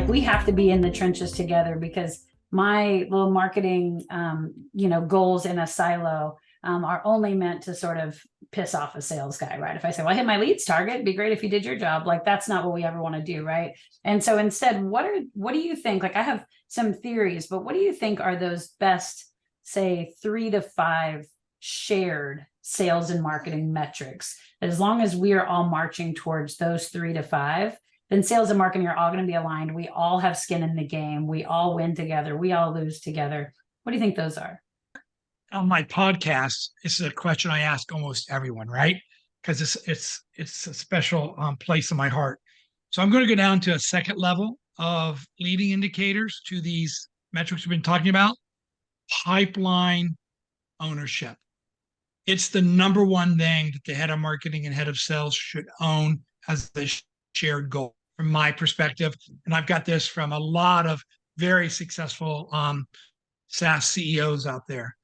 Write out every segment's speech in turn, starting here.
like we have to be in the trenches together, because my little marketing, goals in a silo are only meant to sort of piss off a sales guy, right? If I say, well, I hit my leads target, it'd be great if you did your job. Like, that's not what we ever want to do, right? And so instead, what do you think? Like, I have some theories, but what do you think are those best, say, 3 to 5 shared sales and marketing metrics? As long as we are all marching towards those 3 to 5, then sales and marketing are all going to be aligned. We all have skin in the game. We all win together. We all lose together. What do you think those are? On my podcast, this is a question I ask almost everyone, right? Because it's a special place in my heart. So I'm going to go down to a second level of leading indicators to these metrics we've been talking about. Pipeline ownership. It's the number one thing that the head of marketing and head of sales should own as the shared goal, from my perspective. And I've got this from a lot of very successful SaaS CEOs out there.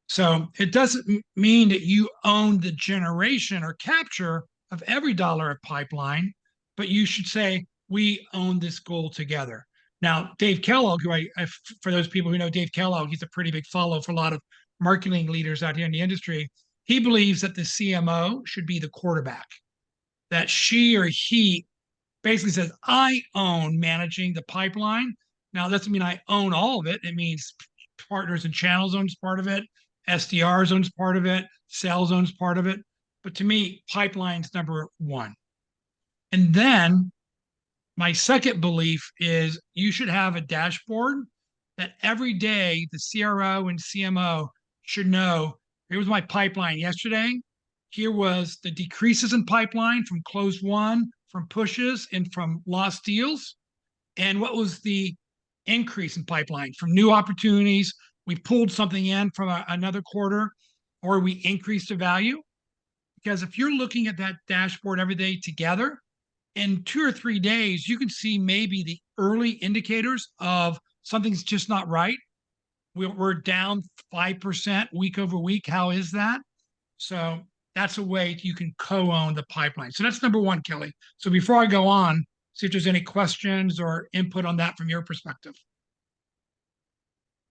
So it doesn't mean that you own the generation or capture of every dollar of pipeline, but you should say, we own this goal together. Now, Dave Kellogg, who for those people who know Dave Kellogg, he's a pretty big follow for a lot of marketing leaders out here in the industry. He believes that the CMO should be the quarterback, that she or he basically says, I own managing the pipeline. Now, that doesn't mean I own all of it. It means partners and channels owns part of it. SDR owns part of it. Sales owns part of it. But to me, pipeline's number one. And then my second belief is you should have a dashboard that every day the CRO and CMO should know, here was my pipeline yesterday. Here was the decreases in pipeline from closed won, from pushes, and from lost deals. And what was the increase in pipeline from new opportunities? We pulled something in from another quarter, or we increased the value. Because if you're looking at that dashboard every day together, in 2 or 3 days, you can see maybe the early indicators of something's just not right. We're down 5% week over week. How is that? So that's a way you can co-own the pipeline. So that's number one, Kelly. So before I go on, see if there's any questions or input on that from your perspective.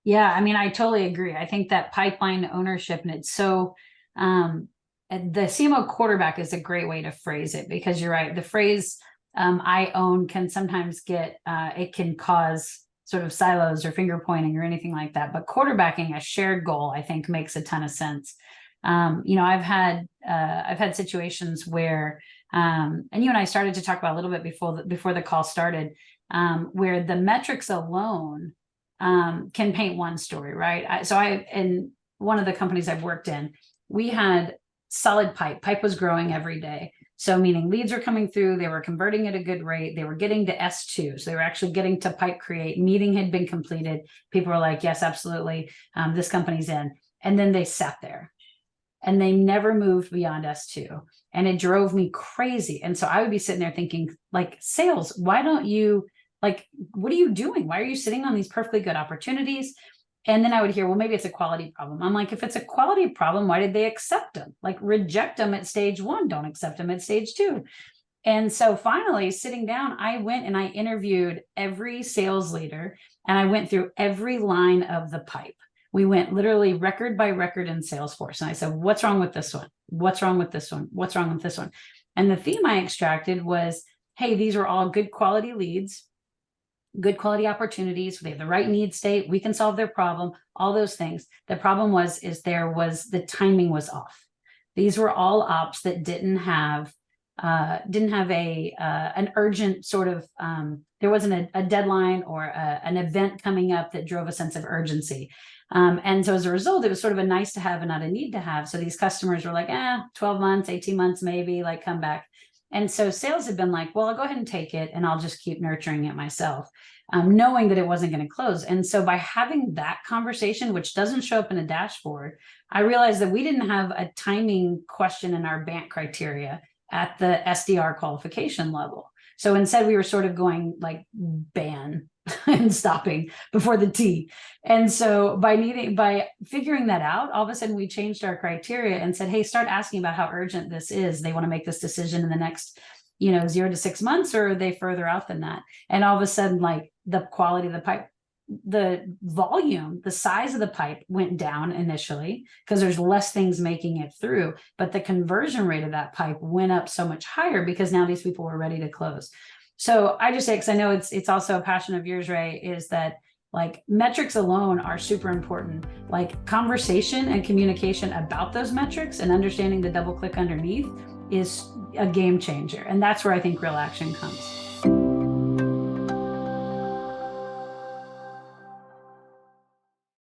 Yeah, I mean, I totally agree. I think that pipeline ownership, and it's so, the CMO quarterback is a great way to phrase it, because you're right. The phrase I own can sometimes it can cause sort of silos or finger pointing or anything like that. But quarterbacking a shared goal, I think, makes a ton of sense. I've had situations where, and you and I started to talk about a little bit before the call started, where the metrics alone can paint one story, right? In one of the companies I've worked in, we had solid pipe. Pipe was growing every day. So meaning leads were coming through, they were converting at a good rate, they were getting to S2. So they were actually getting to pipe create, meeting had been completed. People were like, yes, absolutely. This company's in. And then they sat there and they never moved beyond S2. And it drove me crazy. And so I would be sitting there thinking, like, sales, why don't you, like, what are you doing? Why are you sitting on these perfectly good opportunities? And then I would hear, well, maybe it's a quality problem. I'm like, if it's a quality problem, why did they accept them? Like, reject them at stage 1, don't accept them at stage 2. And so finally, sitting down, I went and I interviewed every sales leader, and I went through every line of the pipe. We went literally record by record in Salesforce. And I said, what's wrong with this one? What's wrong with this one? What's wrong with this one? And the theme I extracted was, hey, these are all good quality leads, good quality opportunities. They have the right need state. We can solve their problem, all those things. The problem was the timing was off. These were all ops that didn't have an urgent sort of, there wasn't a deadline or an event coming up that drove a sense of urgency. And so as a result, it was sort of a nice to have and not a need to have. So these customers were like, 12 months, 18 months, maybe, like, come back. And so sales had been like, well, I'll go ahead and take it and I'll just keep nurturing it myself, knowing that it wasn't going to close. And so by having that conversation, which doesn't show up in a dashboard, I realized that we didn't have a timing question in our BANT criteria at the SDR qualification level. So instead, we were sort of going like ban and stopping before the T. And so by figuring that out, all of a sudden we changed our criteria and said, hey, start asking about how urgent this is. They want to make this decision in the next, 0 to 6 months, or are they further out than that? And all of a sudden, like the quality of the pipe, the volume, the size of the pipe went down initially because there's less things making it through, but the conversion rate of that pipe went up so much higher because now these people were ready to close. So I just say, because I know it's also a passion of yours, Ray, is that like metrics alone are super important. Like conversation and communication about those metrics and understanding the double click underneath is a game changer. And that's where I think real action comes.